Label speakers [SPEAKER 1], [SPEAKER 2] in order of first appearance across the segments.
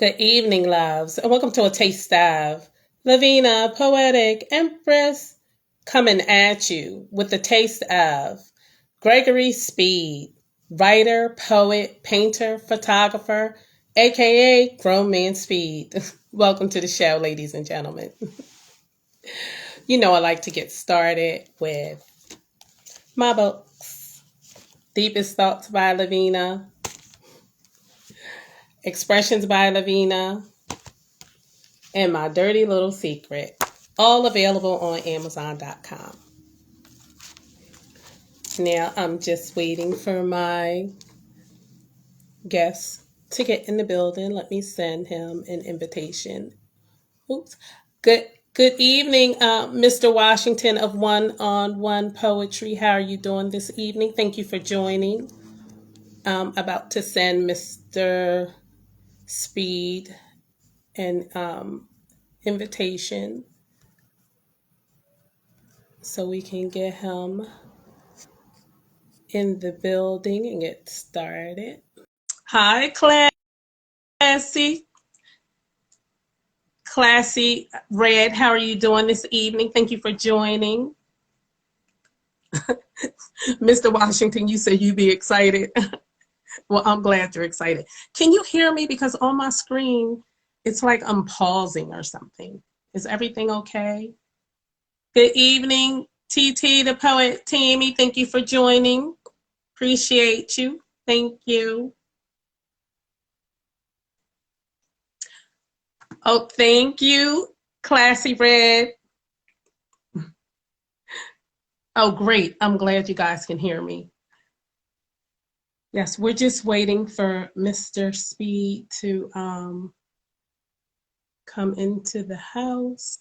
[SPEAKER 1] Good evening, loves, and welcome to a taste of Lavina, Poetic, Empress, coming at you with the taste of Gregory Speed, writer, poet, painter, photographer, aka Grown Man Speed. Welcome to the show, ladies and gentlemen. You know I like to get started with my books, Deepest Thoughts by Lavina, Expressions by Lavina, and My Dirty Little Secret, all available on Amazon.com. Now I'm just waiting for my guest to get in the building. Let me send him an invitation. Oops. Good evening, Mr. Washington of One on One Poetry. How are you doing this evening? Thank you for joining. I'm about to send Mr. Speed an invitation so we can get him in the building and get started. Hi, Classy. Classy Red, how are you doing this evening? Thank you for joining. Mr. Washington, you said you'd be excited. Well, I'm glad you're excited. Can you hear me? Because on my screen, it's like I'm pausing or something. Is everything okay? Good evening, TT, the poet, Tammy. Thank you for joining. Appreciate you. Thank you. Oh, thank you, Classy Red. Oh, great. I'm glad you guys can hear me. Yes, we're just waiting for Mr. Speed to come into the house.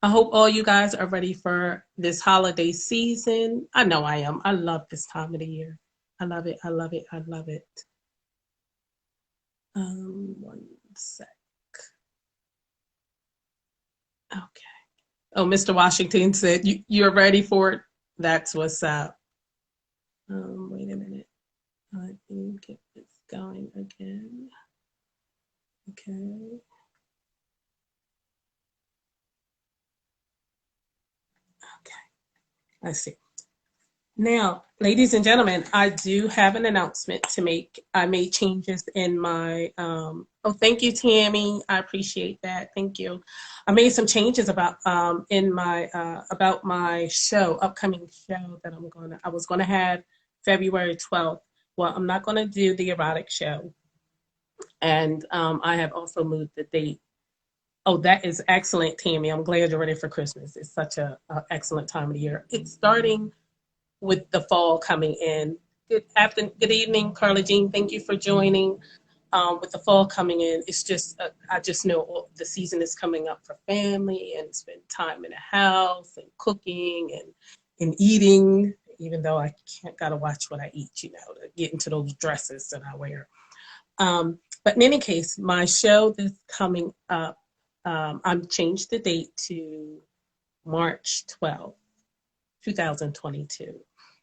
[SPEAKER 1] I hope all you guys are ready for this holiday season. I know I am. I love this time of the year. I love it. I love it. I love it. One sec. Okay. Oh, Mr. Washington said you're ready for it. That's what's up. Wait a minute. Let me get this going again. Okay. I see. Now, ladies and gentlemen, I do have an announcement to make. I made changes in my, oh, thank you, Tammy. I appreciate that. Thank you. I made some changes about my show, upcoming show that I was gonna have February 12th. Well, I'm not gonna do the erotic show. And I have also moved the date. Oh, that is excellent, Tammy. I'm glad you're ready for Christmas. It's such a excellent time of the year. It's starting with the fall coming in. Good evening, Carla Jean. Thank you for joining. With the fall coming in, it's just I just know the season is coming up for family and spend time in the house and cooking and eating. Even though I gotta watch what I eat, to get into those dresses that I wear. But in any case, my show that's coming up, I've changed the date to March 12th. 2022.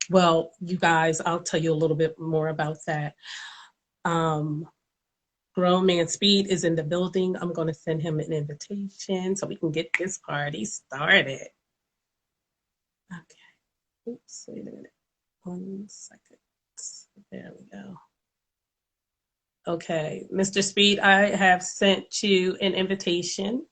[SPEAKER 1] Well, you guys, I'll tell you a little bit more about that. Grown Man Speed is in the building. I'm going to send him an invitation so we can get this party started. Okay. Oops, wait a minute. 1 second. There we go. Okay, Mr. Speed, I have sent you an invitation.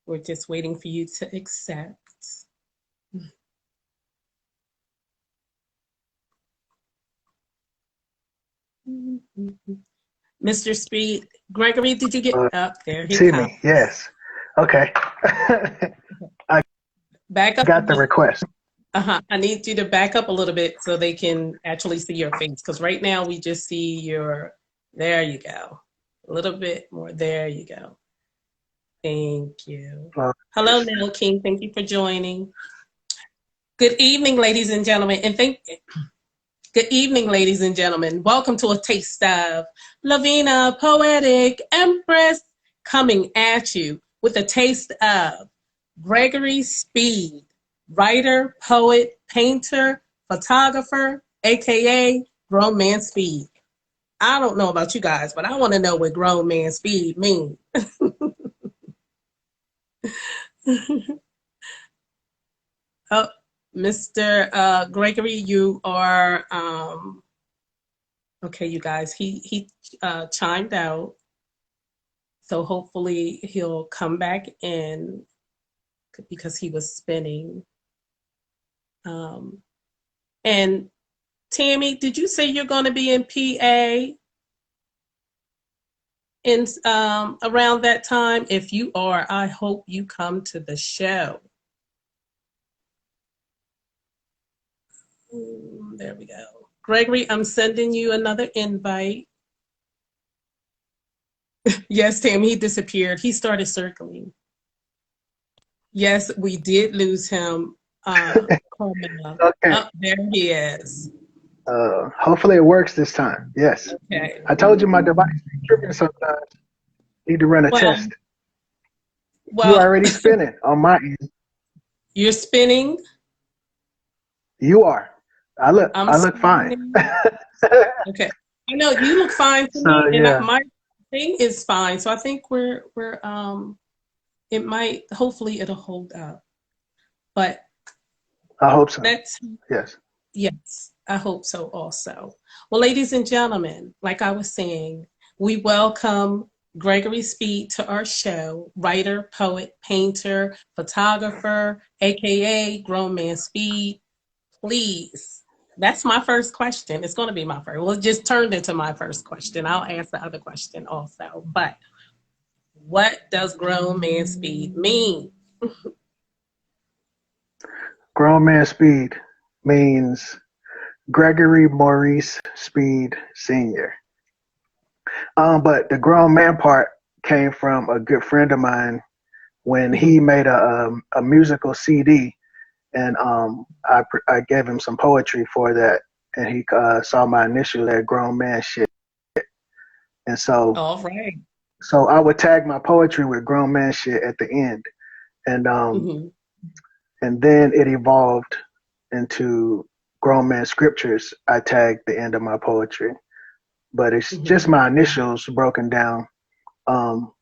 [SPEAKER 1] We're just waiting for you to accept. Mr. Speed, Gregory, did you get up there?
[SPEAKER 2] See me? Yes. Okay. I
[SPEAKER 1] back up.
[SPEAKER 2] Got the request.
[SPEAKER 1] I need you to back up a little bit so they can actually see your face. Because right now we just see your, there you go. A little bit more, there you go. Thank you. Hello, Nell King. Thank you for joining. Good evening, ladies and gentlemen. Good evening, ladies and gentlemen. Welcome to a taste of Lavina, Poetic, Empress, coming at you with a taste of Gregory Speed, writer, poet, painter, photographer, aka Grown man speed. I don't know about you guys, but I want to know what grown man speed means. Oh, Mr. Gregory, you are okay. You guys, he chimed out, so hopefully he'll come back in because he was spinning. Um, and Tammy, did you say you're going to be in PA in around that time? If you are, I hope you come to the show. There we go. Gregory, I'm sending you another invite. Yes, Tammy, he disappeared. He started circling. Yes, we did lose him. Carmela.
[SPEAKER 2] Okay.
[SPEAKER 1] Oh, there he is.
[SPEAKER 2] Hopefully it works this time. Yes.
[SPEAKER 1] Okay.
[SPEAKER 2] I told you my device is tripping sometimes. Need to run a
[SPEAKER 1] Well,
[SPEAKER 2] test. You
[SPEAKER 1] well,
[SPEAKER 2] already spinning on my end.
[SPEAKER 1] you're spinning.
[SPEAKER 2] You are.
[SPEAKER 1] I'm
[SPEAKER 2] I look fine.
[SPEAKER 1] spinning. Okay. I know you look fine to
[SPEAKER 2] So
[SPEAKER 1] me, and
[SPEAKER 2] yeah,
[SPEAKER 1] my thing is fine. So I think we're it might hopefully it'll hold up. But
[SPEAKER 2] I hope so.
[SPEAKER 1] let's
[SPEAKER 2] Yes.
[SPEAKER 1] yes, I hope so also. Well, ladies and gentlemen, like I was saying, we welcome Gregory Speed to our show, writer, poet, painter, photographer, aka Grown Man Speed. Please. That's my first question. It's going to be my first. Well, it just turned into my first question. I'll ask the other question also. But what does grown man speed mean?
[SPEAKER 2] Grown man speed means Gregory Maurice Speed Sr. But the grown man part came from a good friend of mine when he made a musical CD, and I gave him some poetry for that, and he saw my initial there, grown man shit, and
[SPEAKER 1] All right.
[SPEAKER 2] so I would tag my poetry with grown man shit at the end, and
[SPEAKER 1] Mm-hmm.
[SPEAKER 2] and then it evolved into grown man scriptures. I tagged the end of my poetry, but it's just
[SPEAKER 1] Mm-hmm.
[SPEAKER 2] my initials broken down. Um,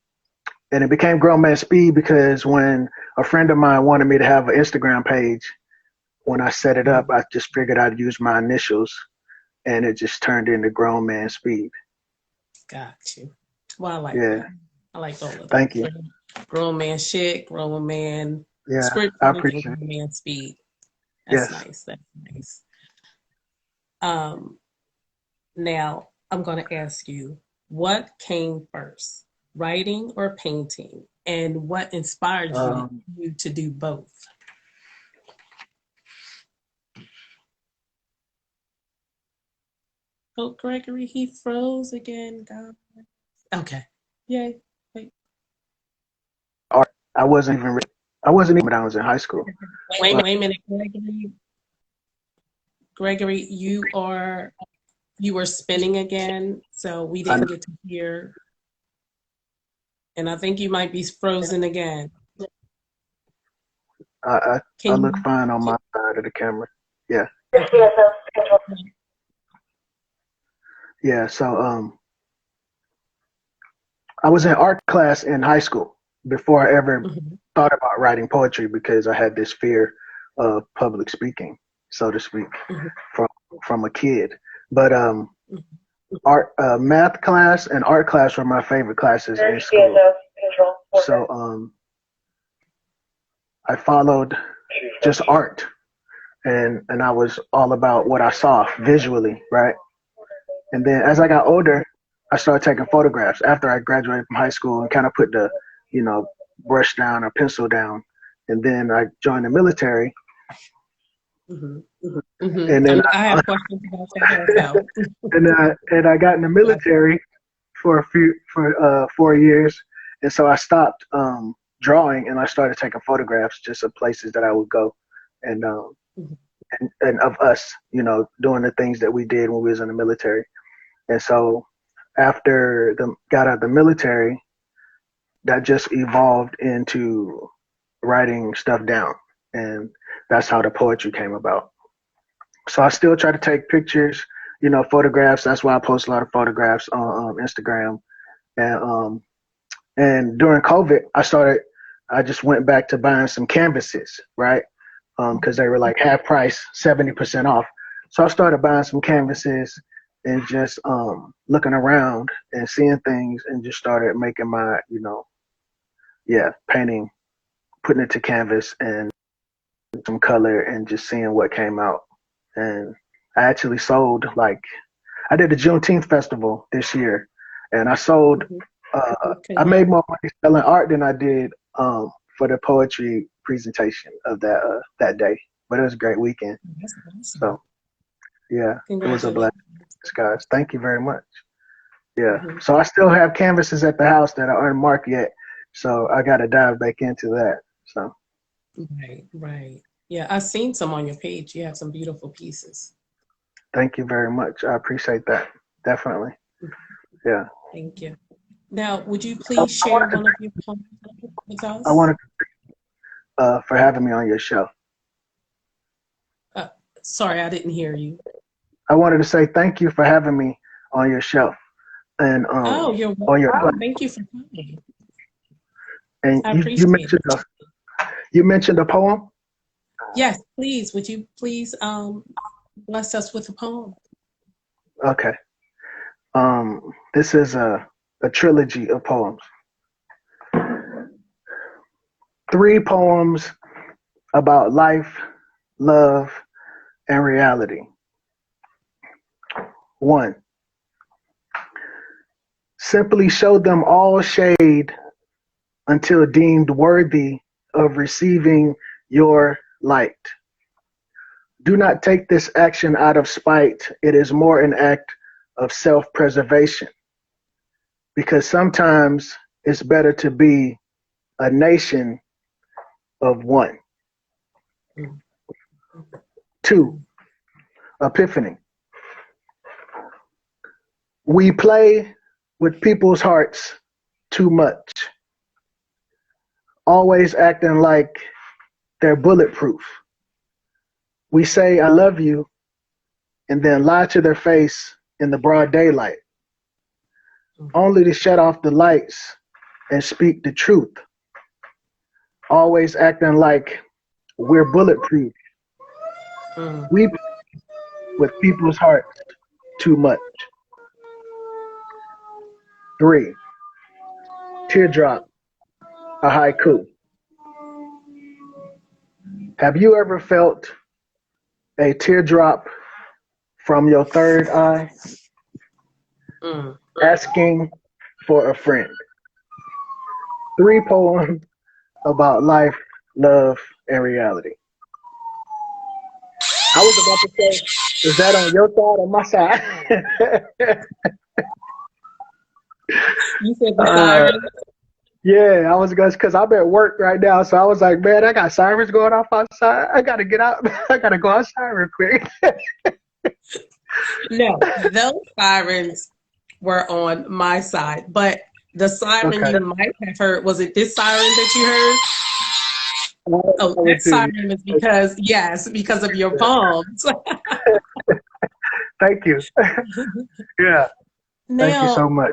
[SPEAKER 2] and it became Grown Man Speed because when a friend of mine wanted me to have an Instagram page, when I set it up,
[SPEAKER 1] Mm-hmm.
[SPEAKER 2] I just figured I'd use my initials, and it just turned into Grown Man Speed.
[SPEAKER 1] Got you. Well, I like
[SPEAKER 2] Yeah,
[SPEAKER 1] that. I like all of
[SPEAKER 2] thank
[SPEAKER 1] those.
[SPEAKER 2] you.
[SPEAKER 1] Grown man shit, grown man
[SPEAKER 2] Yeah,
[SPEAKER 1] scriptures,
[SPEAKER 2] I
[SPEAKER 1] and
[SPEAKER 2] appreciate it.
[SPEAKER 1] grown man speed. That's
[SPEAKER 2] Yes.
[SPEAKER 1] nice. That's nice. Um, Now I'm going to ask you, what came first, writing or painting, and what inspired
[SPEAKER 2] Um,
[SPEAKER 1] you to do both? Oh, Gregory, he froze again. God. Okay. Yay. Wait.
[SPEAKER 2] art. I wasn't even. I wasn't even when I was in high school. But
[SPEAKER 1] Wait a minute, Gregory. Gregory, you were spinning again, so we
[SPEAKER 2] I,
[SPEAKER 1] didn't get to hear. And I think you might be frozen again.
[SPEAKER 2] I, I, I
[SPEAKER 1] Can
[SPEAKER 2] look
[SPEAKER 1] you?
[SPEAKER 2] fine on my side of the camera. Yeah,
[SPEAKER 1] Okay.
[SPEAKER 2] yeah. So I was in art class in high school before I ever
[SPEAKER 1] Mhm,
[SPEAKER 2] thought about writing poetry because I had this fear of public speaking, so to speak,
[SPEAKER 1] mhm,
[SPEAKER 2] from from a kid. But
[SPEAKER 1] mhm.
[SPEAKER 2] art math class and art class were my favorite classes in school. So I followed just art, and I was all about what I saw visually, right? And then as I got older, I started taking photographs after I graduated from high school and kind of put the, you know, brush down or pencil down. And then I joined the military.
[SPEAKER 1] Mhm. Mhm.
[SPEAKER 2] And then
[SPEAKER 1] I have questions about that also.
[SPEAKER 2] and I got in the military for 4 years, and so I stopped drawing and I started taking photographs just of places that I would go, and
[SPEAKER 1] Mhm.
[SPEAKER 2] and of us, doing the things that we did when we was in the military. And so after the got out of the military, that just evolved into writing stuff down, and that's how the poetry came about. So I still try to take pictures, photographs. That's why I post a lot of photographs on Instagram. And during COVID, I just went back to buying some canvases, right? Because they were like half price, 70% off. So I started buying some canvases and just looking around and seeing things and just started making my, painting, putting it to canvas and some color and just seeing what came out. And I actually sold, like, I did a Juneteenth festival this year and I sold, I made more money selling art than I did for the poetry presentation of that day. But it was a great weekend.
[SPEAKER 1] That's awesome.
[SPEAKER 2] So yeah, it was a blessing, guys. Thank you very much. Yeah. So I still have canvases at the house that are unmarked yet. So I got to dive back into that. So.
[SPEAKER 1] Right. Yeah, I've seen some on your page. You have some beautiful pieces.
[SPEAKER 2] Thank you very much. I appreciate that. Definitely. Yeah.
[SPEAKER 1] Thank you. Now, would you please share one of your poems with us?
[SPEAKER 2] I want to for having me on your show.
[SPEAKER 1] Sorry, I didn't hear you.
[SPEAKER 2] I wanted to say thank you for having me on your show. And
[SPEAKER 1] you're welcome. Thank you for coming.
[SPEAKER 2] And
[SPEAKER 1] I appreciate it.
[SPEAKER 2] You mentioned a poem?
[SPEAKER 1] Yes, please. Would you please bless us with a poem?
[SPEAKER 2] Okay. This is a trilogy of poems. 3 poems about life, love, and reality. 1. Simply show them all shade until deemed worthy of receiving your light. Do not take this action out of spite. It is more an act of self-preservation. Because sometimes it's better to be a nation of one. 2. Epiphany. We play with people's hearts too much, always acting like they're bulletproof. We say, I love you, and then lie to their face in the broad daylight, only to shut off the lights and speak the truth, always acting like we're bulletproof. We play with people's hearts too much. 3. Teardrop, a haiku. Have you ever felt a teardrop from your third eye asking for a friend? 3 poems about life, love, and reality. I was about to say, is that on your side or my side?
[SPEAKER 1] You said the sirens?
[SPEAKER 2] Yeah, I was going because I'm at work right now, so I was like, man, I got sirens going off outside. I gotta get out. I gotta go outside real quick.
[SPEAKER 1] No, those sirens were on my side, but the siren you might have heard, was it this siren that you heard? Oh, that siren is because of your poems.
[SPEAKER 2] Thank you. Yeah. Thank you so much.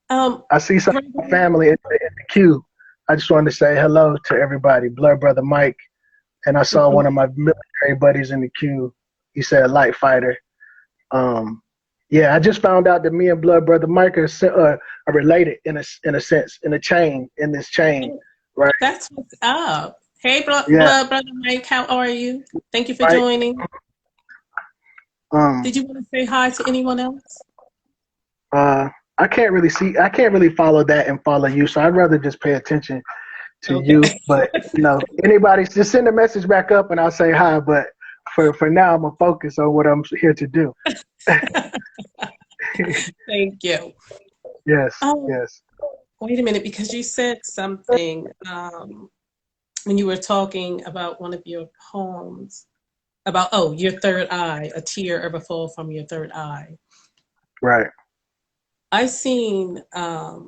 [SPEAKER 2] I see some of my family in the queue. I just wanted to say hello to everybody. Blood Brother Mike. And I saw one of my military buddies in the queue. He said light fighter. Yeah, I just found out that me and Blood Brother Mike are related in a sense, in this chain. Right.
[SPEAKER 1] That's what's up. Hey, Blood Brother Mike, how are you? Thank you for joining. Did you want to say hi to anyone else?
[SPEAKER 2] I can't really follow that and follow you, so I'd rather just pay attention to you. But anybody, just send a message back up and I'll say hi. But for now, I'm gonna focus on what I'm here to do.
[SPEAKER 1] Thank you.
[SPEAKER 2] Yes. Yes.
[SPEAKER 1] Wait a minute, because you said something when you were talking about one of your poems about your third eye, a tear ever fall from your third eye.
[SPEAKER 2] Right.
[SPEAKER 1] I seen a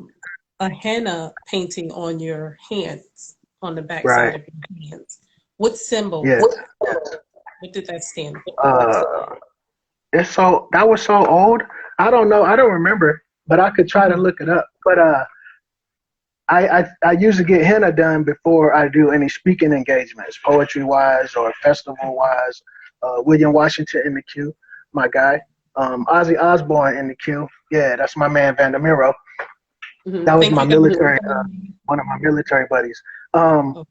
[SPEAKER 1] henna painting on your hands, on the back side of your hands. What symbol?
[SPEAKER 2] Yeah.
[SPEAKER 1] What did that stand for?
[SPEAKER 2] that was so old. I don't know. I don't remember, but I could try to
[SPEAKER 1] Mhm.
[SPEAKER 2] look it up. But I usually get henna done before I do any speaking engagements, poetry wise or festival wise. William Washington in the queue, my guy. Ozzy Osbourne in the queue. Yeah, that's my man Vandemiro. That was
[SPEAKER 1] Thank
[SPEAKER 2] my
[SPEAKER 1] you, Empress.
[SPEAKER 2] military, one of my military buddies. Um,
[SPEAKER 1] Oh,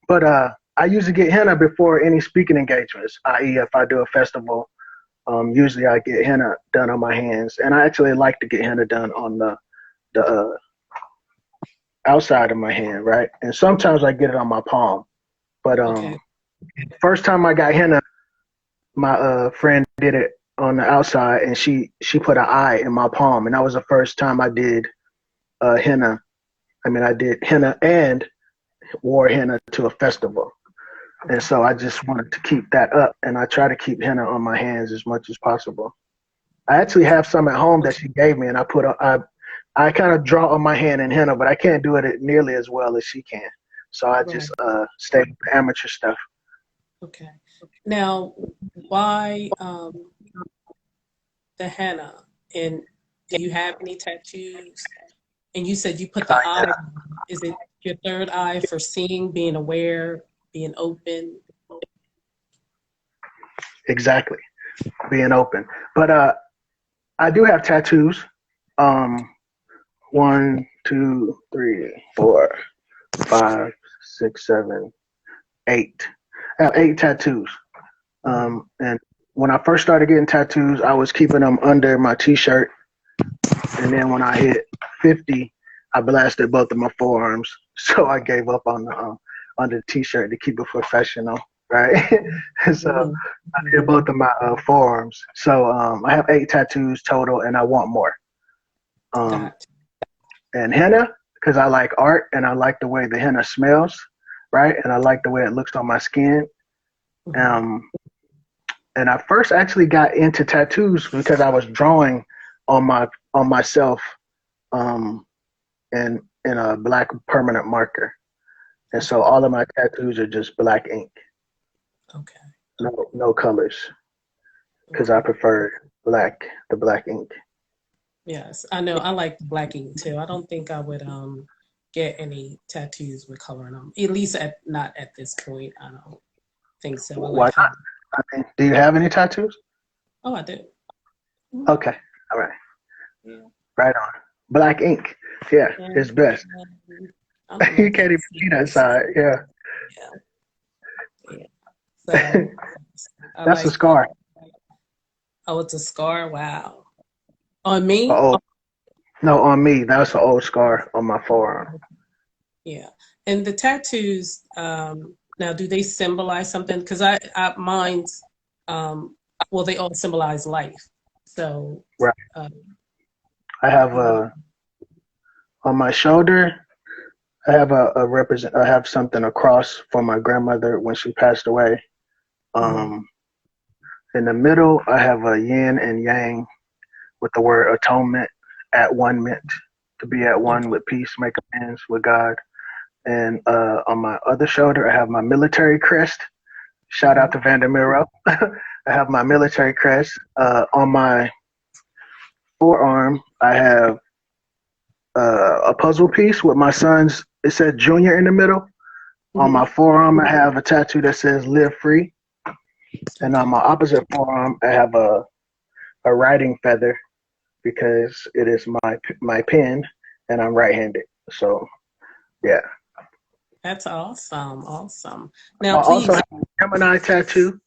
[SPEAKER 2] but I usually get henna before any speaking engagements, i.e., if I do a festival. Usually I get henna done on my hands, and I actually like to get henna done on the outside of my hand, right? And sometimes I get it on my palm. But
[SPEAKER 1] okay.
[SPEAKER 2] first time I got henna, my friend did it on the outside, and she put an eye in my palm, and that was the first time I did henna. I mean, I did henna and wore henna to a festival, and
[SPEAKER 1] Okay.
[SPEAKER 2] so I just wanted to keep that up, and I try to keep henna on my hands as much as possible. I actually have some at home that she gave me, and I kind of draw on my hand in henna, but I can't do it nearly as well as she can. So I
[SPEAKER 1] Right.
[SPEAKER 2] just stay with the amateur stuff.
[SPEAKER 1] Okay. Now, why the henna? And do you have any tattoos? And you said you put the eye on. Is it your third eye for seeing, being aware, being open?
[SPEAKER 2] Exactly, being open. But I do have tattoos. Um, 1, 2, 3, 4, 5, 6, 7, 8. I have 8 tattoos.
[SPEAKER 1] Mhm.
[SPEAKER 2] And when I first started getting tattoos, I was keeping them under my t-shirt, and then when I hit 50, I blasted both of my forearms. So I gave up on the t-shirt to keep it professional, right? So
[SPEAKER 1] Mhm.
[SPEAKER 2] I did both of my forearms. So I have 8 tattoos total, and I want more. Um,
[SPEAKER 1] Got
[SPEAKER 2] and henna, because I like art and I like the way the henna smells, right? And I like the way it looks on my skin.
[SPEAKER 1] you. Mhm.
[SPEAKER 2] Um, and I first actually got into tattoos because I was drawing on myself um, in a black permanent marker, and so
[SPEAKER 1] Okay.
[SPEAKER 2] all of my tattoos are just black ink,
[SPEAKER 1] Okay.
[SPEAKER 2] no colors, because I
[SPEAKER 1] Okay.
[SPEAKER 2] prefer the black ink.
[SPEAKER 1] Yes, I know. I like black ink too. I don't think I would get any tattoos with color in them. At least not at this point. I don't think so. I
[SPEAKER 2] Why
[SPEAKER 1] like how.
[SPEAKER 2] not? I mean, do you have any tattoos?
[SPEAKER 1] Oh, I do. Mhm.
[SPEAKER 2] Okay, all right,
[SPEAKER 1] Yeah.
[SPEAKER 2] right on. Black ink, yeah,
[SPEAKER 1] And
[SPEAKER 2] it's best.
[SPEAKER 1] I don't know
[SPEAKER 2] You
[SPEAKER 1] if you
[SPEAKER 2] can't
[SPEAKER 1] can
[SPEAKER 2] even
[SPEAKER 1] see
[SPEAKER 2] see that
[SPEAKER 1] this.
[SPEAKER 2] side. Yeah,
[SPEAKER 1] Yeah. Yeah. So I
[SPEAKER 2] that's a
[SPEAKER 1] like.
[SPEAKER 2] scar.
[SPEAKER 1] Oh, it's a scar. Wow. On me.
[SPEAKER 2] Oh no, on me, that's an old scar on my forearm.
[SPEAKER 1] Yeah. And the tattoos, now do they symbolize something? Because mine's, well, they all symbolize life. So,
[SPEAKER 2] Right.
[SPEAKER 1] um,
[SPEAKER 2] I have
[SPEAKER 1] what?
[SPEAKER 2] on my shoulder. I have a represent. I have something across for my grandmother when she passed away.
[SPEAKER 1] Mhm.
[SPEAKER 2] Um, in the middle, I have a yin and yang with the word atonement, at one meant to be at one
[SPEAKER 1] Okay.
[SPEAKER 2] with peace, make amends with God. And on my other shoulder, I have my military crest. Shout out
[SPEAKER 1] Mhm.
[SPEAKER 2] to Vandermeer. I have my military crest. On my forearm, I have a puzzle piece with my son's. It said Junior in the middle. On my
[SPEAKER 1] Mhm.
[SPEAKER 2] forearm, I have a tattoo that says "Live Free," and on
[SPEAKER 1] Okay.
[SPEAKER 2] my opposite forearm, I have a writing feather because it is my pen, and I'm right-handed. So yeah.
[SPEAKER 1] That's awesome. Awesome.
[SPEAKER 2] I
[SPEAKER 1] Now,
[SPEAKER 2] also
[SPEAKER 1] please.
[SPEAKER 2] have a Gemini tattoo,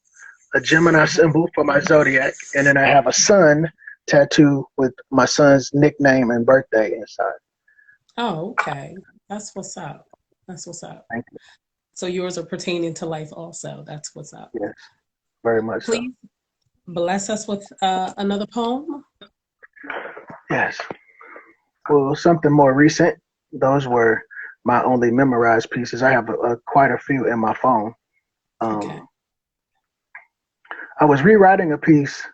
[SPEAKER 2] a Gemini symbol for my zodiac, and then I have a sun tattoo with my son's nickname and birthday inside.
[SPEAKER 1] Oh, okay. That's what's up. That's what's up.
[SPEAKER 2] Thank you.
[SPEAKER 1] So yours are pertaining to life also. That's what's up.
[SPEAKER 2] Yes, very much so.
[SPEAKER 1] Please bless us with another poem.
[SPEAKER 2] Yes. Well, something more recent. Those were my only memorized pieces. I have quite a few in my phone.
[SPEAKER 1] Okay.
[SPEAKER 2] Um, I was rewriting a piece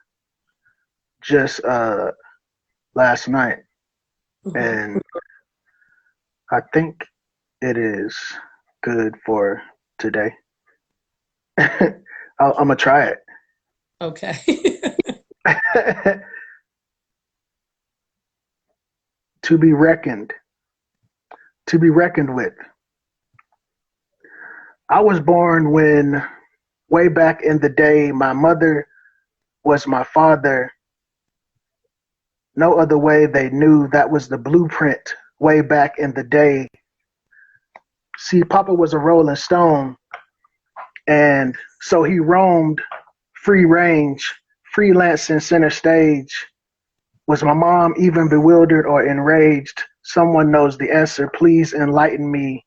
[SPEAKER 2] just last night,
[SPEAKER 1] Hmm.
[SPEAKER 2] and I think it is good for today. I'm gonna try it.
[SPEAKER 1] Okay.
[SPEAKER 2] To be reckoned, to be reckoned with. I was born when, way back in the day, my mother was my father. No other way they knew that was the blueprint way back in the day. See, Papa was a Rolling Stone, and so he roamed free range, freelancing center stage. Was my mom even bewildered or enraged? Someone knows the answer. Please enlighten me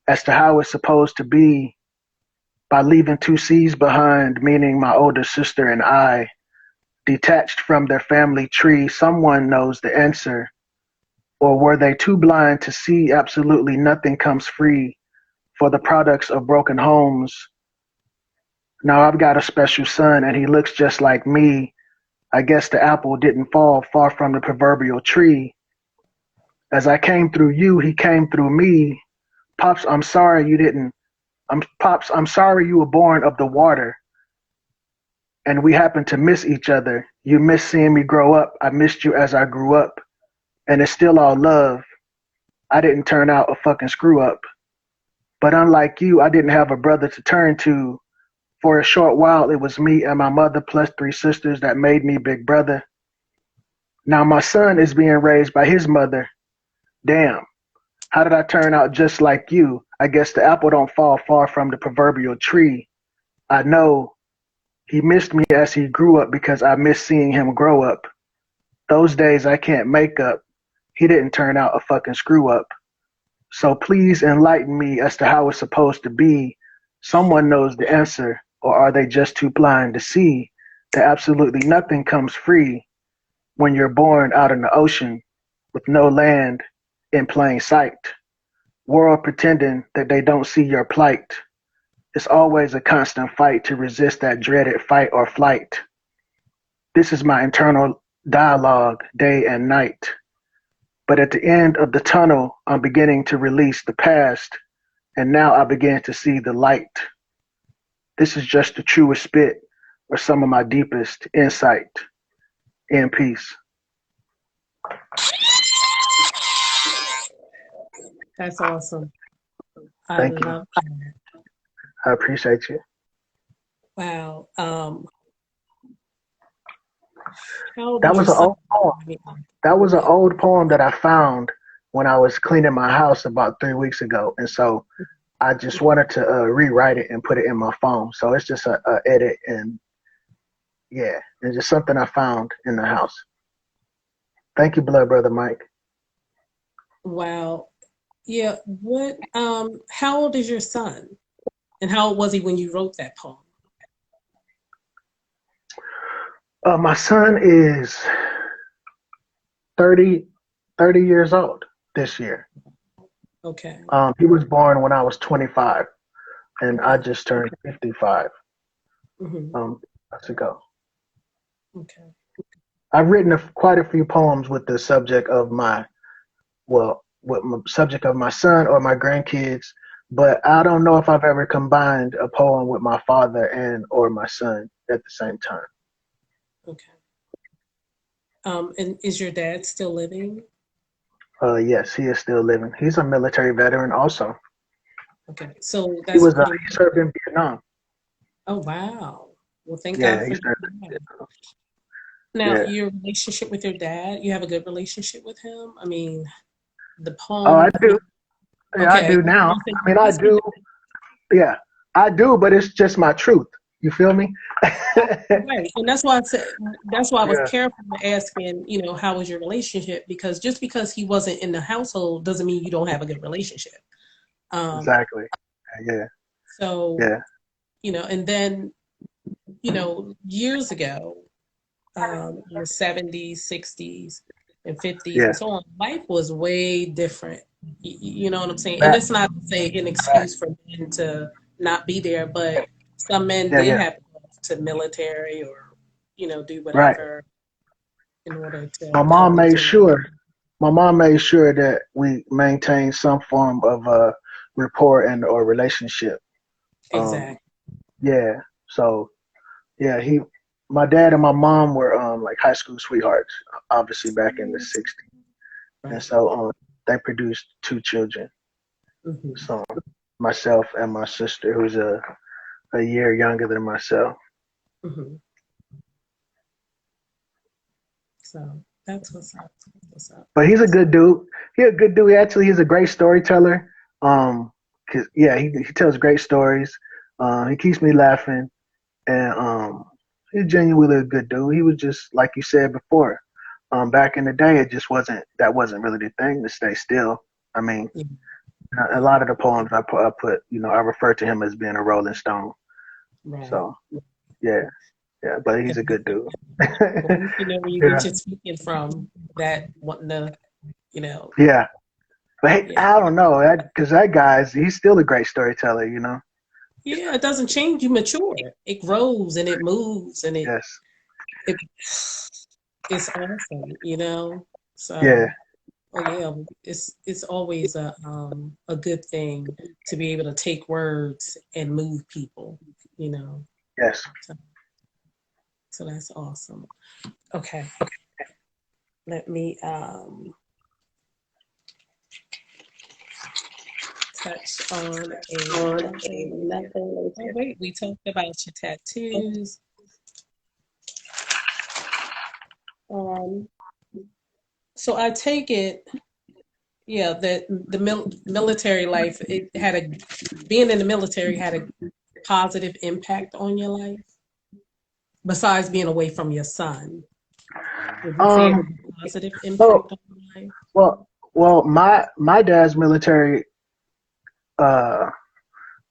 [SPEAKER 2] as to how it's supposed to be by leaving two C's behind, meaning my older sister and I, detached from their family tree. Someone knows the answer. Or were they too blind to see absolutely nothing comes free for the products of broken homes? Now I've got a special son and he looks just like me. I guess the apple didn't fall far from the proverbial tree. As I came through you, he came through me. Pops, I'm sorry you didn't. Pops, I'm sorry you were born of the water and we happened to miss each other. You missed seeing me grow up. I missed you as I grew up. And it's still all love. I didn't turn out a fucking screw up. But unlike you, I didn't have a brother to turn to. For a short while, it was me and my mother plus three sisters that made me big brother. Now my son is being raised by his mother. Damn, how did I turn out just like you? I guess the apple don't fall far from the proverbial tree. I know he missed me as he grew up because I missed seeing him grow up. Those days I can't make up. He didn't turn out a fucking screw up. So please enlighten me as to how it's supposed to be. Someone knows the answer, or are they just too blind to see that absolutely nothing comes free when you're born out in the ocean with no land in plain sight? World pretending that they don't see your plight. It's always a constant fight to resist that dreaded fight or flight. This is my internal dialogue day and night. But at the end of the tunnel, I'm beginning to release the past, and now I begin to see the light. This is just the truest spit or some of my deepest insight. In peace.
[SPEAKER 1] That's awesome. I
[SPEAKER 2] Thank you.
[SPEAKER 1] love that.
[SPEAKER 2] I appreciate you.
[SPEAKER 1] Wow. How old
[SPEAKER 2] That
[SPEAKER 1] is your
[SPEAKER 2] was an
[SPEAKER 1] son?
[SPEAKER 2] old poem. That was an old poem that I found when I was cleaning my house about 3 weeks ago, and so I just wanted to rewrite it and put it in my phone. So it's just a edit, and yeah, it's just something I found in the house. Thank you, Blood Brother Mike.
[SPEAKER 1] Wow. Yeah. What? How old is your son? And how old was he when you wrote that poem?
[SPEAKER 2] My son is 30, 30 years old this year.
[SPEAKER 1] Okay.
[SPEAKER 2] He was born when I was 25, and I
[SPEAKER 1] Okay.
[SPEAKER 2] just turned 55
[SPEAKER 1] Hmm.
[SPEAKER 2] months ago.
[SPEAKER 1] Okay.
[SPEAKER 2] I've written quite a few poems with the subject of my, well, with my subject of my son or my grandkids, but I don't know if I've ever combined a poem with my father and or my son at the same time.
[SPEAKER 1] Okay. And is your dad still living?
[SPEAKER 2] Yes, he is still living. He's a military veteran also.
[SPEAKER 1] Okay. So
[SPEAKER 2] He
[SPEAKER 1] that's
[SPEAKER 2] was
[SPEAKER 1] pretty
[SPEAKER 2] he served in Vietnam.
[SPEAKER 1] Oh, wow. Well, thank God
[SPEAKER 2] Yeah, he
[SPEAKER 1] for
[SPEAKER 2] served in
[SPEAKER 1] that.
[SPEAKER 2] Vietnam.
[SPEAKER 1] Now,
[SPEAKER 2] Yeah.
[SPEAKER 1] your relationship with your dad, you have a good relationship with him? I mean, the
[SPEAKER 2] Oh, I
[SPEAKER 1] poem,
[SPEAKER 2] do. Yeah, I
[SPEAKER 1] okay.
[SPEAKER 2] do now.
[SPEAKER 1] You think
[SPEAKER 2] I mean, I
[SPEAKER 1] just because,
[SPEAKER 2] do. Yeah, I do, but it's just my truth. You feel me?
[SPEAKER 1] right. And that's why I said, that's why I was
[SPEAKER 2] Yeah,
[SPEAKER 1] careful asking, how was your relationship? Because just because he wasn't in the household doesn't mean you don't have a good relationship. Um,
[SPEAKER 2] exactly. Yeah,
[SPEAKER 1] so,
[SPEAKER 2] yeah,
[SPEAKER 1] and then, years ago, in the 70s, 60s, and 50s,
[SPEAKER 2] yeah.
[SPEAKER 1] and so on, life was way different. You know what I'm saying? And
[SPEAKER 2] Fact,
[SPEAKER 1] it's not to say an
[SPEAKER 2] fact.
[SPEAKER 1] excuse for men to not be there, but some men
[SPEAKER 2] Yeah,
[SPEAKER 1] did
[SPEAKER 2] yeah.
[SPEAKER 1] have to go to military or, do
[SPEAKER 2] Right.
[SPEAKER 1] whatever in order
[SPEAKER 2] My
[SPEAKER 1] to help
[SPEAKER 2] mom
[SPEAKER 1] their
[SPEAKER 2] made
[SPEAKER 1] children.
[SPEAKER 2] sure. My mom made sure that we maintained some form of rapport and or relationship. Um,
[SPEAKER 1] Exactly.
[SPEAKER 2] yeah. So yeah, my dad and my mom were like high school sweethearts, obviously back in the '60s, and
[SPEAKER 1] Right.
[SPEAKER 2] so they produced two children.
[SPEAKER 1] Mm-hmm.
[SPEAKER 2] So myself and my sister, who's a year younger than myself.
[SPEAKER 1] Mm-hmm. So that's what's up. That's what's up.
[SPEAKER 2] But he's a good dude. He's a good dude. He's a great storyteller. 'Cause, yeah, he tells great stories. He keeps me laughing, and he's genuinely a good dude. He was just like you said before. Back in the day, that wasn't really the thing to stay still. I mean,
[SPEAKER 1] Yeah.
[SPEAKER 2] a lot of the poems I put, I refer to him as being a Rolling Stone.
[SPEAKER 1] Right.
[SPEAKER 2] So yeah, yeah. But he's a good dude.
[SPEAKER 1] At least you know where you get
[SPEAKER 2] Yeah,
[SPEAKER 1] your speaking from. That wanting to, you know,
[SPEAKER 2] yeah. But hey,
[SPEAKER 1] yeah,
[SPEAKER 2] I don't know, because that guy's he's still a great storyteller.
[SPEAKER 1] yeah. It doesn't change. You mature. It grows and it moves and
[SPEAKER 2] Yes.
[SPEAKER 1] it it's awesome. You know.
[SPEAKER 2] Yeah.
[SPEAKER 1] So, oh yeah, it's always a good thing to be able to take words and move people. You know.
[SPEAKER 2] Yes.
[SPEAKER 1] So, so that's awesome. Okay, let me touch on another one here. Oh wait, we talked about your tattoos. Um, so I take it, yeah, that the military life, it had a being in the military had a positive impact on your life, besides being away from your son. Would you say it had
[SPEAKER 2] Um.
[SPEAKER 1] a positive impact
[SPEAKER 2] So,
[SPEAKER 1] on your life?
[SPEAKER 2] well, my dad's military. Uh,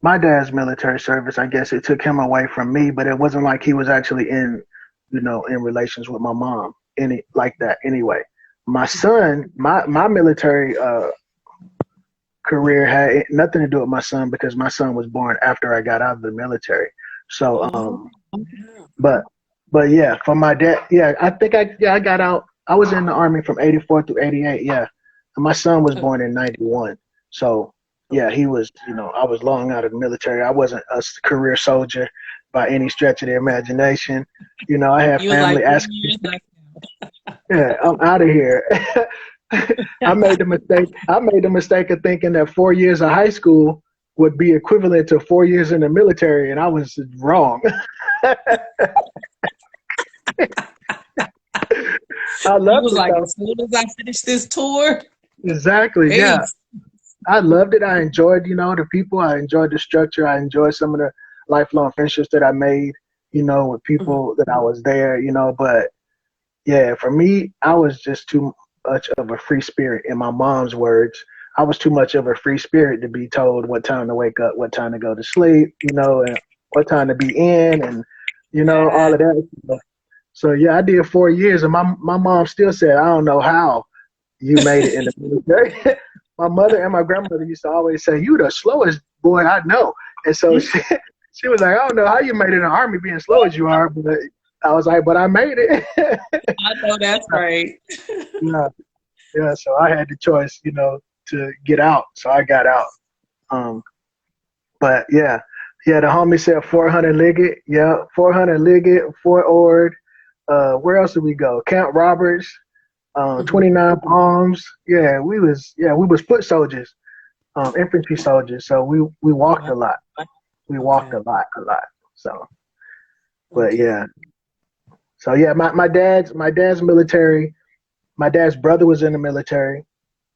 [SPEAKER 2] my dad's military service. I guess it took him away from me, but it wasn't like he was actually in relations with my mom any like that. Anyway, my son, my military career had nothing to do with my son because my son was born after I got out of the military. So,
[SPEAKER 1] Oh, yeah.
[SPEAKER 2] but yeah, for my dad, yeah, I think I got out. I was in the army from '84 through '88. Yeah, and my son was born in '91. So yeah, he was. I was long out of the military. I wasn't a career soldier by any stretch of the imagination. I had
[SPEAKER 1] You was like
[SPEAKER 2] family
[SPEAKER 1] 4 years.
[SPEAKER 2] asking, yeah, I'm out of here. I made the mistake of thinking that 4 years of high school would be equivalent to 4 years in the military, and I was wrong. I
[SPEAKER 1] You
[SPEAKER 2] loved
[SPEAKER 1] was
[SPEAKER 2] it
[SPEAKER 1] like,
[SPEAKER 2] though.
[SPEAKER 1] as soon as I finish this tour,
[SPEAKER 2] Exactly. Yeah.
[SPEAKER 1] peace.
[SPEAKER 2] I loved it. I enjoyed, the people. I enjoyed the structure. I enjoyed some of the lifelong friendships that I made, with
[SPEAKER 1] Mhm.
[SPEAKER 2] people that I was there, but yeah, for me, I was just too much of a free spirit. In my mom's words, I was too much of a free spirit to be told what time to wake up, what time to go to sleep, and what time to be in, and all
[SPEAKER 1] Yeah.
[SPEAKER 2] of that. So yeah, I did 4 years, and my mom still said, I don't know how you made it in the military. My mother and my grandmother used to always say, "You the slowest boy I know," and so she was like, "I don't know how you made it in the army being slow as you are," but I was like, "But I made it."
[SPEAKER 1] I know that's right.
[SPEAKER 2] Yeah, yeah. So I had the choice, to get out. So I got out. Um, but yeah, yeah. The homie said 400 Liggett. Yeah, 400 Liggett, Fort Ord. Where else did we go? Camp Roberts.
[SPEAKER 1] Mhm.
[SPEAKER 2] 29 Palms. Yeah, we was foot soldiers, infantry soldiers. So we
[SPEAKER 1] Oh,
[SPEAKER 2] walked
[SPEAKER 1] wow.
[SPEAKER 2] a lot. We walked
[SPEAKER 1] Okay.
[SPEAKER 2] a lot. So, but
[SPEAKER 1] Okay.
[SPEAKER 2] yeah. So yeah, my dad's military. My dad's brother was in the military.
[SPEAKER 1] Mhm.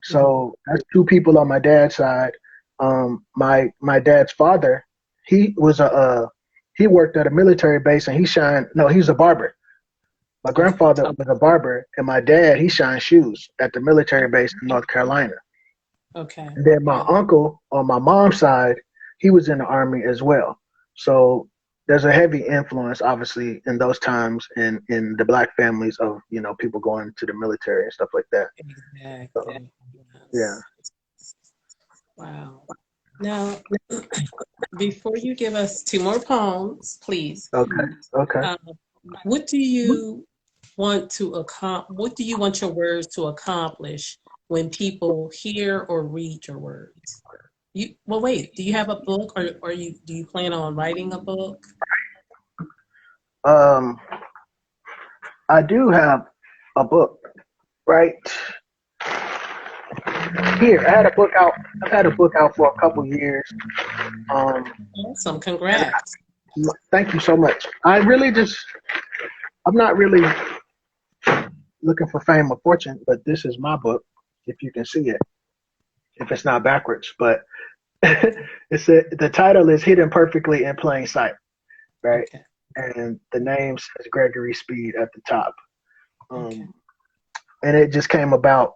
[SPEAKER 2] So that's two people on my dad's side. My dad's father, he was he worked at a military base and he shined. No, he was a barber. My
[SPEAKER 1] Okay.
[SPEAKER 2] grandfather was a barber, and my dad he shined shoes at the military base in North Carolina.
[SPEAKER 1] Okay.
[SPEAKER 2] And then my uncle on my mom's side, he was in the army as well. So there's a heavy influence, obviously, in those times in the black families of people going to the military and stuff like that. So
[SPEAKER 1] Exactly.
[SPEAKER 2] yeah.
[SPEAKER 1] Yes. Wow. Now, before you give us two more poems, please,
[SPEAKER 2] Okay. Okay.
[SPEAKER 1] um, what do you what do you want your words to accomplish when people hear or read your words? Well, wait, do you have a book or do you plan on writing a book?
[SPEAKER 2] Um. I do have a book right here. I had a book out. I've had a book out for a couple years. Um,
[SPEAKER 1] Awesome.
[SPEAKER 2] and
[SPEAKER 1] Congrats.
[SPEAKER 2] thank you so much. I'm not really looking for fame or fortune, but this is my book. If you can see it, if it's not backwards, but the title is Hidden Perfectly in Plain Sight, right?
[SPEAKER 1] Okay.
[SPEAKER 2] And the name says Gregory Speed at the top.
[SPEAKER 1] Okay.
[SPEAKER 2] Um, and it just came about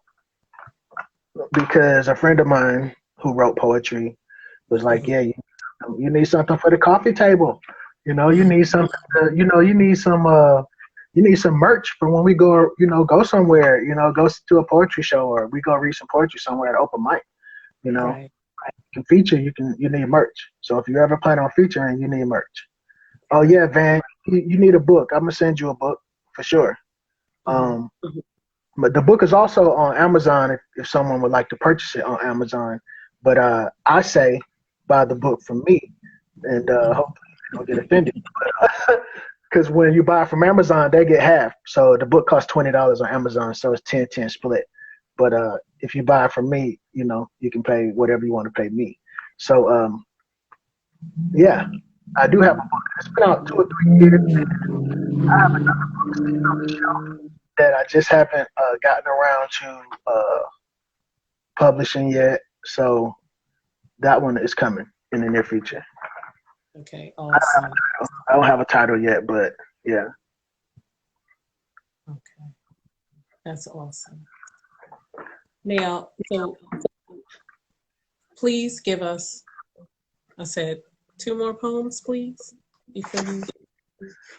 [SPEAKER 2] because a friend of mine who wrote poetry was like,
[SPEAKER 1] Mhm.
[SPEAKER 2] "Yeah, you need something for the coffee table. You need something. You need some merch for when we go. Go somewhere. Go to a poetry show or we go read some poetry somewhere at open mic. You know,
[SPEAKER 1] Right.
[SPEAKER 2] you can feature. You need merch. So if you ever plan on featuring, you need merch. Oh yeah, Van, you need a book. I'm gonna send you a book for sure.
[SPEAKER 1] Mhm.
[SPEAKER 2] Um, but the book is also on Amazon if someone would like to purchase it on Amazon. But I say buy the book from me, and
[SPEAKER 1] Mhm.
[SPEAKER 2] hopefully they don't get offended. Because when you buy from Amazon, they get half. So the book costs $20 on Amazon, so it's 10-10 split. But if you buy from me, you can pay whatever you want to pay me. So yeah, I do have a book. It's been out 2 or 3 years. I have another book sitting on the shelf that I just haven't gotten around to publishing yet. So that one is coming in the near future.
[SPEAKER 1] Okay. Awesome.
[SPEAKER 2] I don't have a title yet, but yeah.
[SPEAKER 1] Okay. That's awesome. Now, so please give us, I said, two more poems, please, before you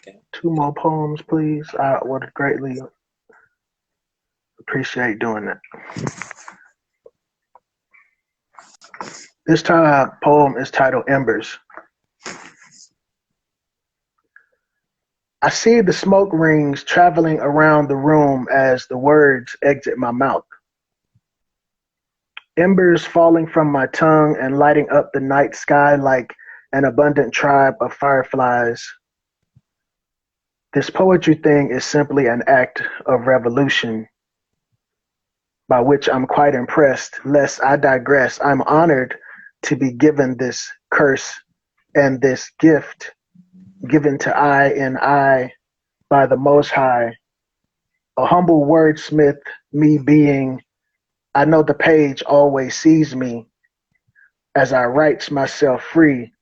[SPEAKER 1] go.
[SPEAKER 2] Two more poems, please. I would greatly appreciate doing that. This time poem is titled Embers. I see the smoke rings traveling around the room as the words exit my mouth. Embers falling from my tongue and lighting up the night sky like an abundant tribe of fireflies. This poetry thing is simply an act of revolution, by which I'm quite impressed. Lest I digress, I'm honored to be given this curse and this gift given to I and I by the Most High. A humble wordsmith, me being, I know the page always sees me as I writes myself free.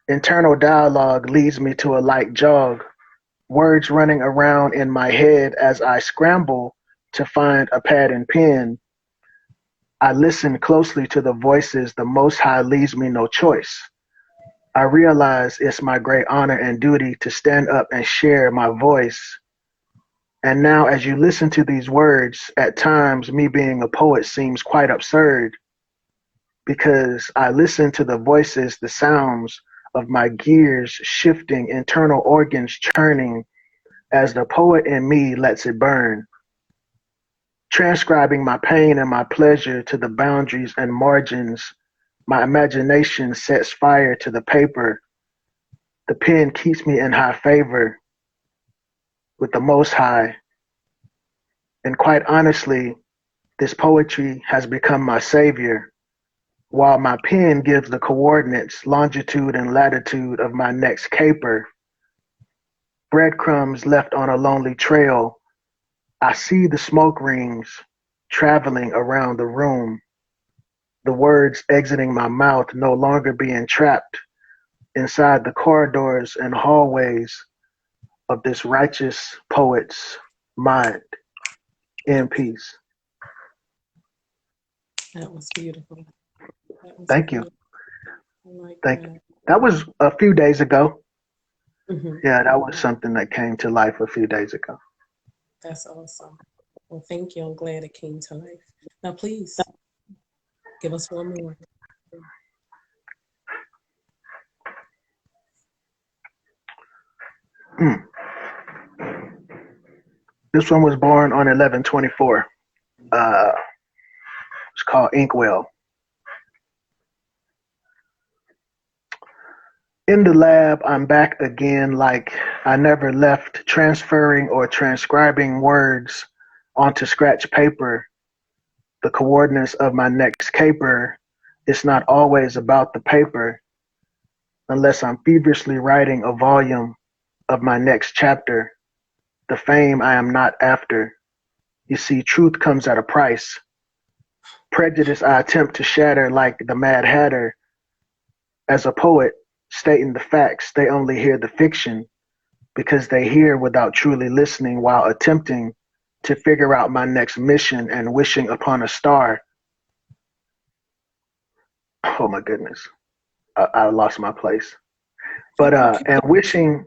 [SPEAKER 2] Internal dialogue leads me to a light jog, words running around in my head as I scramble to find a pad and pen. I listen closely to the voices the Most High leaves me no choice. I realize it's my great honor and duty to stand up and share my voice. And now, as you listen to these words, at times me being a poet seems quite absurd because I listen to the voices, the sounds of my gears shifting, internal organs churning as the poet in me lets it burn, transcribing my pain and my pleasure to the boundaries and margins. My imagination sets fire to the paper. The pen keeps me in high favor with the Most High. And quite honestly, this poetry has become my savior, while my pen gives the coordinates, longitude and latitude of my next caper. Breadcrumbs left on a lonely trail. I see the smoke rings traveling around the room, the words exiting my mouth no longer being trapped inside the corridors and hallways of this righteous poet's mind. In peace.
[SPEAKER 1] That was beautiful. That was
[SPEAKER 2] Thank you.
[SPEAKER 1] beautiful. I like
[SPEAKER 2] Thank you.
[SPEAKER 1] that.
[SPEAKER 2] That was a few days ago.
[SPEAKER 1] Hmm.
[SPEAKER 2] Yeah, that was something that came to life a few days ago.
[SPEAKER 1] That's awesome. Well, thank you. I'm glad it came to life. Now, please give us one more.
[SPEAKER 2] Mm. This one was born on 11/24. It's called Inkwell. In the lab, I'm back again like I never left transferring or transcribing words onto scratch paper, the coordinates of my next caper. It's not always about the paper, unless I'm feverishly writing a volume of my next chapter, the fame I am not after. You see, truth comes at a price. Prejudice I attempt to shatter like the Mad Hatter. As a poet, stating the facts, they only hear the fiction because they hear without truly listening while attempting to figure out my next mission and wishing upon a star. Oh my goodness, I lost my place. But
[SPEAKER 1] Okay.
[SPEAKER 2] and wishing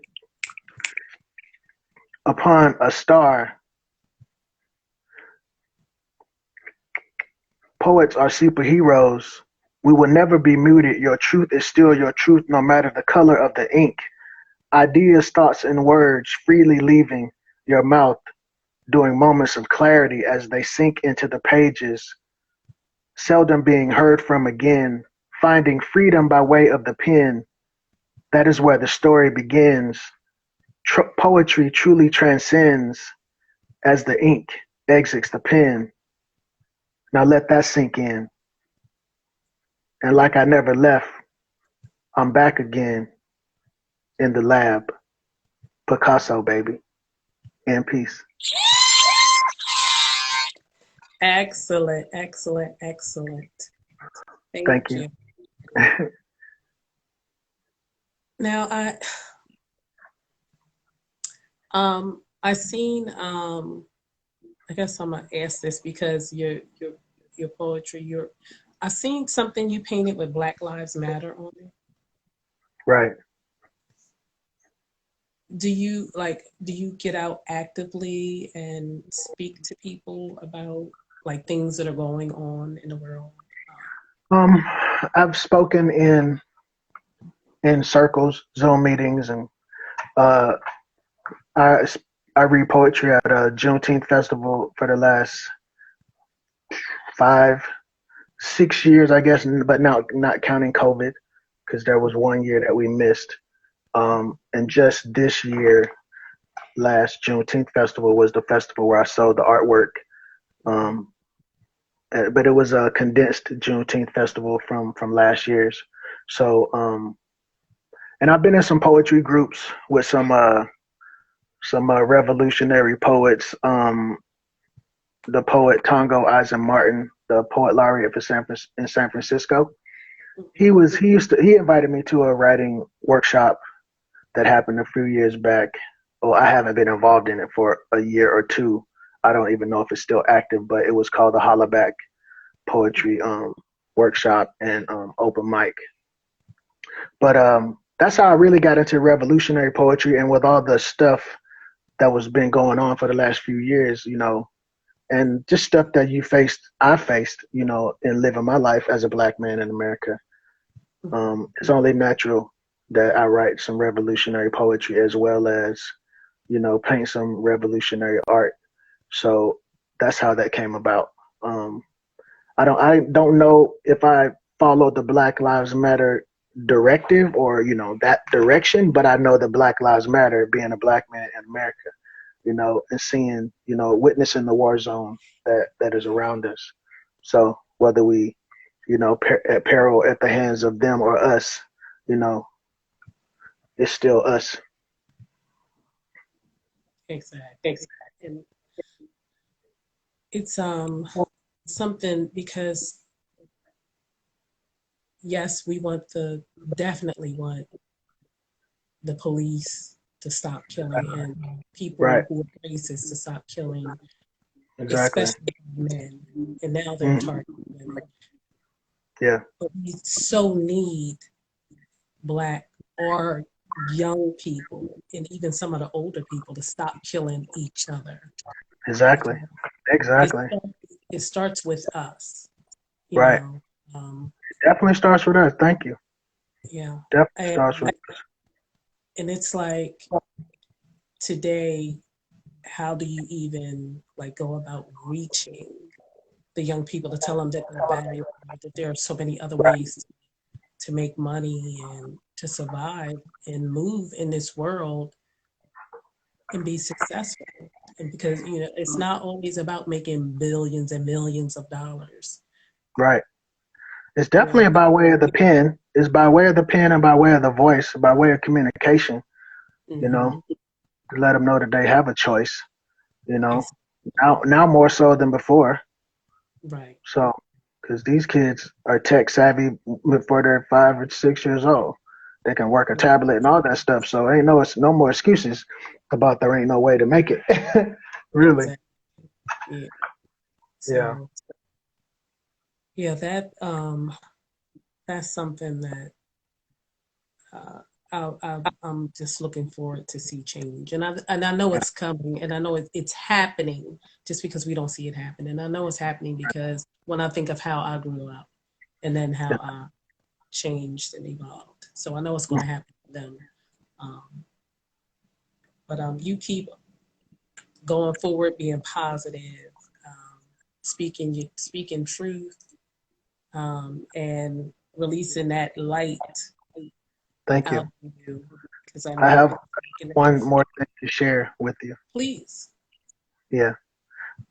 [SPEAKER 2] upon a star, poets are superheroes. We will never be muted. Your truth is still your truth, no matter the color of the ink. Ideas, thoughts, and words freely leaving your mouth during moments of clarity as they sink into the pages, seldom being heard from again, finding freedom by way of the pen. That is where the story begins. Poetry truly transcends as the ink exits the pen. Now let that sink in. And like I never left, I'm back again in the lab. Picasso, baby. In peace.
[SPEAKER 1] Excellent, excellent, excellent. Thank
[SPEAKER 2] Thank you.
[SPEAKER 1] you. Now I seen I guess I'm gonna ask this because your poetry, I seen something you painted with Black Lives Matter on it.
[SPEAKER 2] Right.
[SPEAKER 1] Do you get out actively and speak to people about like things that are going on in the world?
[SPEAKER 2] Um, I've spoken in circles, Zoom meetings, and uh, I I read poetry at a Juneteenth festival for the last 5, 6 years, I guess, but now not counting COVID, because there was one year that we missed. And just this year, last Juneteenth festival was the festival where I sold the artwork. Um, but it was a condensed Juneteenth festival from last year's. So, and I've been in some poetry groups with some revolutionary poets. The poet Tongo Eisen Martin, the poet laureate for in San Francisco. He invited me to a writing workshop that happened a few years back. Well, I haven't been involved in it for a year or two. I don't even know if it's still active, but it was called the Hollaback Poetry Workshop and open mic. But that's how I really got into revolutionary poetry, and with all the stuff that was been going on for the last few years, and just stuff that I faced, in living my life as a black man in America. It's only natural that I write some revolutionary poetry as well as, paint some revolutionary art. So that's how that came about. Um, I don't know if I followed the Black Lives Matter directive or, that direction, but I know that Black Lives Matter being a black man in America, and seeing, witnessing the war zone that is around us. So whether we, at peril at the hands of them or us, you know, it's still us.
[SPEAKER 1] Exactly. And it's something because yes, we definitely want the police to stop killing and
[SPEAKER 2] Right.
[SPEAKER 1] people who are racist to stop killing,
[SPEAKER 2] Exactly.
[SPEAKER 1] especially men. And now they're
[SPEAKER 2] Hmm.
[SPEAKER 1] targeting women.
[SPEAKER 2] Yeah.
[SPEAKER 1] But we so need black or young people and even some of the older people to stop killing each other
[SPEAKER 2] Exactly.
[SPEAKER 1] because it
[SPEAKER 2] Exactly.
[SPEAKER 1] it starts with us, you
[SPEAKER 2] Right.
[SPEAKER 1] know. Um,
[SPEAKER 2] Definitely starts with us. Thank you.
[SPEAKER 1] yeah,
[SPEAKER 2] Definitely
[SPEAKER 1] and
[SPEAKER 2] starts with
[SPEAKER 1] it's like today, how do you even like go about reaching the young people to tell them that they're valuable, that there are so many other ways to make money and to survive and move in this world and be successful. And because, it's not always about making billions and millions of dollars.
[SPEAKER 2] Right. It's
[SPEAKER 1] You know,
[SPEAKER 2] definitely by way of the pen. It's by way of the pen and by way of the voice, by way of communication, you know,
[SPEAKER 1] hmm
[SPEAKER 2] to let them know that they have a choice, you know, now more so than before.
[SPEAKER 1] Right.
[SPEAKER 2] So, because these kids are tech savvy before they're 5 or 6 years old. They can work a tablet and all that stuff. So ain't it's no more excuses about there ain't no way to make it. Really.
[SPEAKER 1] Exactly. Yeah.
[SPEAKER 2] Yeah.
[SPEAKER 1] So yeah, that's something that uh, I'm just looking forward to see change, and I know it's coming, and I know it's happening just because we don't see it happen, and I know it's happening because when I think of how I grew up, and then how I changed and evolved, so I know it's going to happen to them. Um, but you keep going forward, being positive, speaking truth, and releasing that light
[SPEAKER 2] Thank you.
[SPEAKER 1] out of you, because I
[SPEAKER 2] I
[SPEAKER 1] know
[SPEAKER 2] have
[SPEAKER 1] you're making a
[SPEAKER 2] one
[SPEAKER 1] difference.
[SPEAKER 2] more thing to share with you.
[SPEAKER 1] Please.
[SPEAKER 2] Yeah.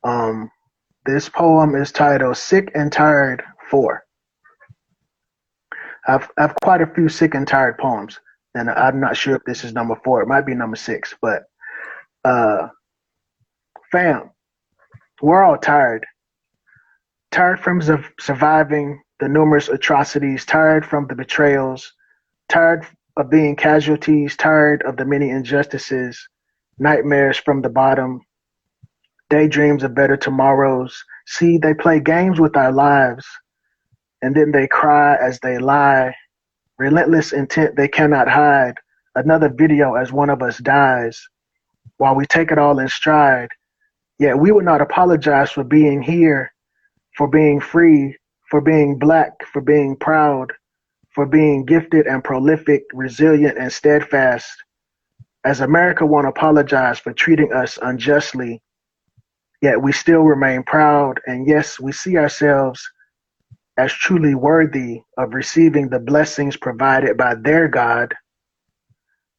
[SPEAKER 2] Um, this poem is titled Sick and Tired 4. I've quite a few sick and tired poems, and I'm not sure if this is number 4. It might be number 6, but uh, fam, we're all tired. Tired from surviving the numerous atrocities, tired from the betrayals, tired of being casualties, tired of the many injustices, nightmares from the bottom, daydreams of better tomorrows. See, they play games with our lives, and then they cry as they lie. Relentless intent they cannot hide. Another video as one of us dies. While we take it all in stride, yet we would not apologize for being here, for being free, for being black, for being proud, for being gifted and prolific, resilient and steadfast. As America won't apologize for treating us unjustly, yet we still remain proud, and yes, we see ourselves as truly worthy of receiving the blessings provided by their God.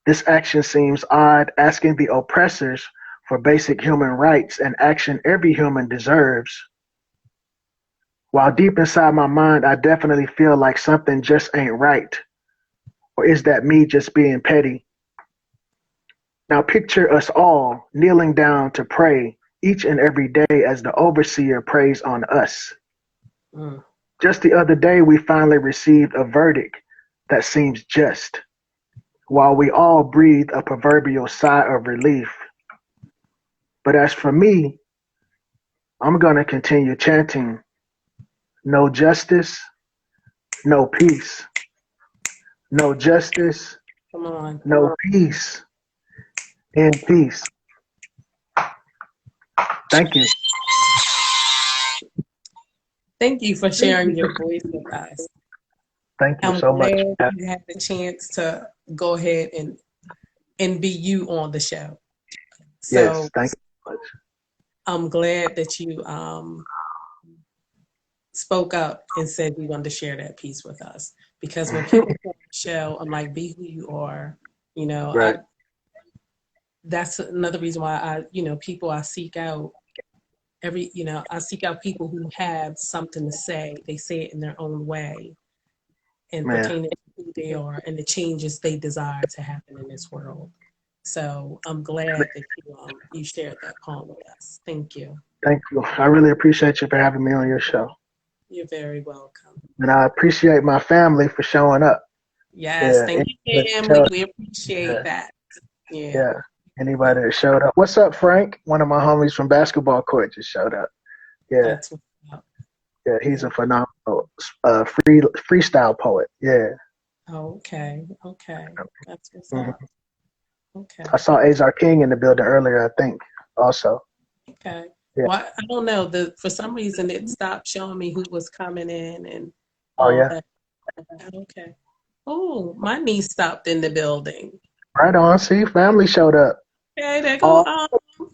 [SPEAKER 2] This action seems odd, asking the oppressors for basic human rights, an action every human deserves. While deep inside my mind, I definitely feel like something just ain't right. Or is that me just being petty? Now picture us all kneeling down to pray each and every day as the overseer prays on us.
[SPEAKER 1] Mm.
[SPEAKER 2] Just the other day, we finally received a verdict that seems just, while we all breathe a proverbial sigh of relief. But as for me, I'm going to continue chanting no justice, no peace, no justice,
[SPEAKER 1] Come on.
[SPEAKER 2] no peace, in peace. Thank you.
[SPEAKER 1] Thank you for sharing your voice with us.
[SPEAKER 2] Thank you
[SPEAKER 1] I'm
[SPEAKER 2] so much.
[SPEAKER 1] glad you had the chance to go ahead and be you on the show. So
[SPEAKER 2] Yes, thank you so much.
[SPEAKER 1] I'm glad that you spoke up and said you wanted to share that piece with us. Because when people come on the show, I'm like, be who you are. You know,
[SPEAKER 2] Right.
[SPEAKER 1] I that's another reason why people I seek out I seek out people who have something to say. They say it in their own way and
[SPEAKER 2] Man,
[SPEAKER 1] pertaining to who they are and the changes they desire to happen in this world. So I'm glad that you shared that poem with us. Thank you.
[SPEAKER 2] thank you. I really appreciate you for having me on your show.
[SPEAKER 1] You're very welcome.
[SPEAKER 2] And I appreciate my family for showing up.
[SPEAKER 1] Yes,
[SPEAKER 2] Yeah.
[SPEAKER 1] thank you,
[SPEAKER 2] Anybody that
[SPEAKER 1] family.
[SPEAKER 2] showed,
[SPEAKER 1] We appreciate
[SPEAKER 2] yeah.
[SPEAKER 1] that. Yeah.
[SPEAKER 2] Yeah. Anybody that showed up. What's up, Frank? One of my homies from basketball court just showed up. Yeah.
[SPEAKER 1] That's what's up.
[SPEAKER 2] Yeah. He's
[SPEAKER 1] Yeah.
[SPEAKER 2] a phenomenal freestyle poet. Yeah.
[SPEAKER 1] Okay. Okay. That's what's
[SPEAKER 2] hmm
[SPEAKER 1] up. Okay.
[SPEAKER 2] I saw Azar King in the building earlier, I think, also.
[SPEAKER 1] Okay.
[SPEAKER 2] Yeah.
[SPEAKER 1] Well, I don't know. For some reason it stopped showing me who was coming in and
[SPEAKER 2] Oh,
[SPEAKER 1] all
[SPEAKER 2] yeah.
[SPEAKER 1] that. Okay. Oh, my niece stopped in the building.
[SPEAKER 2] Right on. See, family showed up.
[SPEAKER 1] Okay, they go.
[SPEAKER 2] All, all,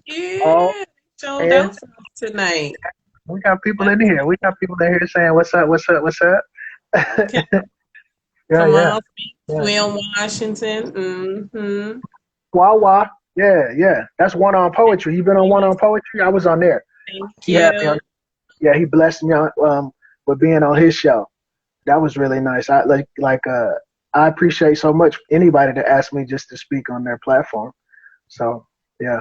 [SPEAKER 1] Yeah, showed
[SPEAKER 2] and
[SPEAKER 1] out for us tonight.
[SPEAKER 2] we got people
[SPEAKER 1] Yeah,
[SPEAKER 2] in here. We got people in here saying, what's up, what's up, what's up?
[SPEAKER 1] okay.
[SPEAKER 2] Yeah,
[SPEAKER 1] Come
[SPEAKER 2] yeah,
[SPEAKER 1] on,
[SPEAKER 2] yeah.
[SPEAKER 1] Will Washington. Mm-hmm.
[SPEAKER 2] Wawa. Yeah. That's One on Poetry. You been on One on Poetry? I was on there.
[SPEAKER 1] Thank
[SPEAKER 2] He had me
[SPEAKER 1] you.
[SPEAKER 2] on. Yeah, he blessed me on, with being on his show. That was really nice. I appreciate so much anybody that asks me just to speak on their platform. So yeah,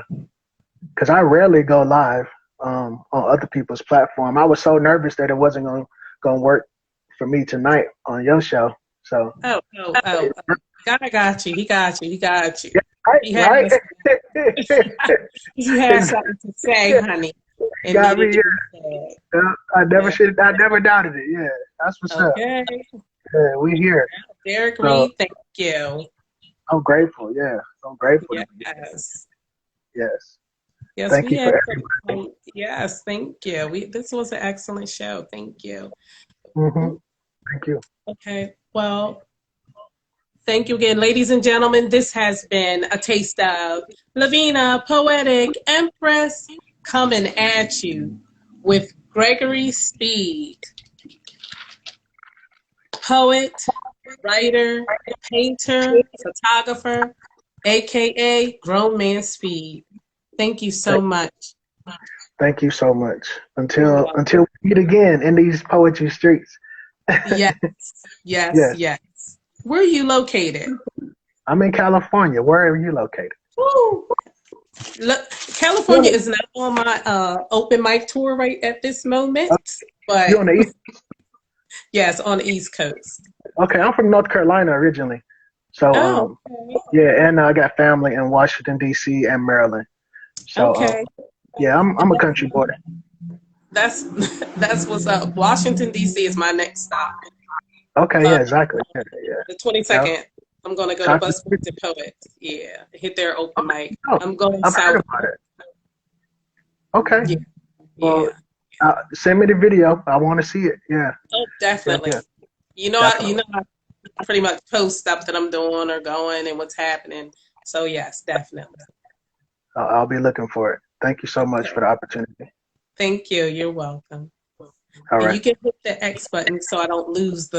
[SPEAKER 2] because I rarely go live on other people's platform. I was so nervous that it wasn't gonna work for me tonight on your show. So
[SPEAKER 1] Oh. God got you. He got you. He got you.
[SPEAKER 2] yeah, right,
[SPEAKER 1] He has
[SPEAKER 2] right.
[SPEAKER 1] he has something to say, honey. It
[SPEAKER 2] Got
[SPEAKER 1] needed
[SPEAKER 2] me.
[SPEAKER 1] to be said.
[SPEAKER 2] Yeah.
[SPEAKER 1] Yeah.
[SPEAKER 2] I never doubted it. Yeah, that's what's up.
[SPEAKER 1] Okay.
[SPEAKER 2] Yeah, we here.
[SPEAKER 1] Derek
[SPEAKER 2] So
[SPEAKER 1] Reed, thank you.
[SPEAKER 2] I'm grateful. Yeah, I'm grateful to be here.
[SPEAKER 1] Yes.
[SPEAKER 2] Yes.
[SPEAKER 1] Yes,
[SPEAKER 2] Thank
[SPEAKER 1] we
[SPEAKER 2] you for
[SPEAKER 1] had
[SPEAKER 2] everybody.
[SPEAKER 1] yes, thank you. This was an excellent show. Thank you.
[SPEAKER 2] Hmm. Thank you.
[SPEAKER 1] Okay. Well, thank you again, ladies and gentlemen. This has been a taste of Lavina, Poetic, Empress coming at you with Gregory Speed, poet, writer, painter, photographer, aka Grown Man Speed. Thank you so
[SPEAKER 2] Thank,
[SPEAKER 1] much.
[SPEAKER 2] thank you so much.
[SPEAKER 1] You're
[SPEAKER 2] Until
[SPEAKER 1] welcome.
[SPEAKER 2] we meet again in these poetry streets.
[SPEAKER 1] Yes, yes,
[SPEAKER 2] Yes.
[SPEAKER 1] yes. Where are you located?
[SPEAKER 2] I'm in California. Where are you located?
[SPEAKER 1] Woo. Look,
[SPEAKER 2] You on
[SPEAKER 1] California is not on my open mic tour right at this moment,
[SPEAKER 2] you
[SPEAKER 1] but
[SPEAKER 2] on the east?
[SPEAKER 1] yes, on the East Coast.
[SPEAKER 2] Okay, I'm from North Carolina originally. So
[SPEAKER 1] Oh, okay.
[SPEAKER 2] yeah, and I got family in Washington D.C. and Maryland. So
[SPEAKER 1] Okay.
[SPEAKER 2] yeah, I'm a country boy.
[SPEAKER 1] That's that's what's up. Washington D.C. is my next stop.
[SPEAKER 2] Okay,
[SPEAKER 1] Uh,
[SPEAKER 2] yeah, exactly. Yeah,
[SPEAKER 1] the
[SPEAKER 2] yeah.
[SPEAKER 1] 22nd, I'm gonna go to
[SPEAKER 2] Talk to
[SPEAKER 1] Busboys and Poets. Yeah, hit their open mic.
[SPEAKER 2] oh,
[SPEAKER 1] I'm going
[SPEAKER 2] I've heard
[SPEAKER 1] south.
[SPEAKER 2] about it. Okay.
[SPEAKER 1] Yeah,
[SPEAKER 2] Well,
[SPEAKER 1] yeah.
[SPEAKER 2] send me the video. I want to see it. Yeah,
[SPEAKER 1] Oh,
[SPEAKER 2] yeah,
[SPEAKER 1] definitely.
[SPEAKER 2] yeah,
[SPEAKER 1] You
[SPEAKER 2] definitely.
[SPEAKER 1] know, I pretty much post stuff that I'm doing or going and what's happening. So yes, definitely.
[SPEAKER 2] I'll be looking for it. Thank you so much for
[SPEAKER 1] Okay.
[SPEAKER 2] the opportunity.
[SPEAKER 1] Thank you. You're welcome.
[SPEAKER 2] All
[SPEAKER 1] And
[SPEAKER 2] right.
[SPEAKER 1] you can hit the X button so I don't lose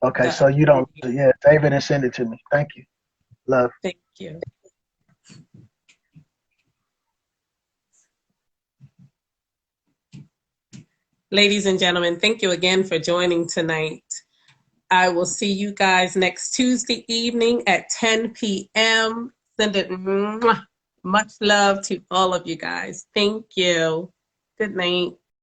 [SPEAKER 2] Okay,
[SPEAKER 1] the
[SPEAKER 2] so you don't, yeah, save it and send it to me. Thank you. Love.
[SPEAKER 1] thank you. Ladies and gentlemen, thank you again for joining tonight. I will see you guys next Tuesday evening at 10 p.m. Send it much love to all of you guys. Thank you. Good night.